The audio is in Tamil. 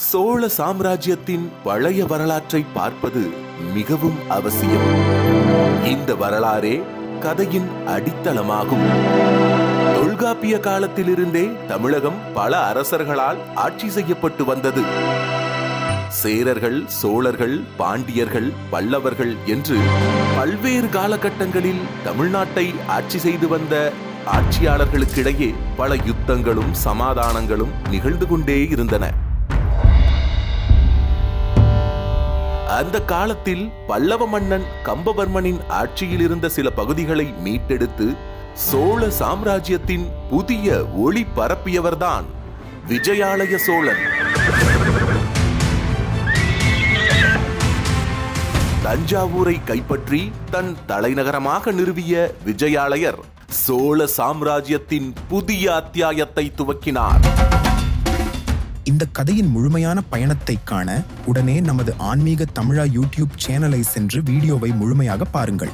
சோழ சாம்ராஜ்யத்தின் பழைய வரலாற்றை பார்ப்பது மிகவும் அவசியம். இந்த வரலாறே கதையின் அடித்தளமாகும். தொல்காப்பிய காலத்திலிருந்தே தமிழகம் பல அரசர்களால் ஆட்சி செய்யப்பட்டு வந்தது. சேரர்கள், சோழர்கள், பாண்டியர்கள், பல்லவர்கள் என்று பல்வேறு காலகட்டங்களில் தமிழ்நாட்டை ஆட்சி செய்து வந்த ஆட்சியாளர்களுக்கிடையே பல யுத்தங்களும் சமாதானங்களும் நிகழ்ந்து கொண்டே இருந்தன. அந்த காலத்தில் பல்லவ மன்னன் கம்பவர்மனின் ஆட்சியில் இருந்த சில பகுதிகளை மீட்டெடுத்து சோழ சாம்ராஜ்யத்தின் புதிய ஒளி பரப்பியவர்தான் விஜயாலய சோழன். தஞ்சாவூரை கைப்பற்றி தன் தலைநகரமாக நிறுவிய விஜயாலயர் சோழ சாம்ராஜ்யத்தின் புதிய அத்தியாயத்தை துவக்கினார். இந்த கதையின் முழுமையான பயணத்தை காண உடனே நமது ஆன்மீக தமிழா யூடியூப் சேனலை சென்று வீடியோவை முழுமையாக பாருங்கள்.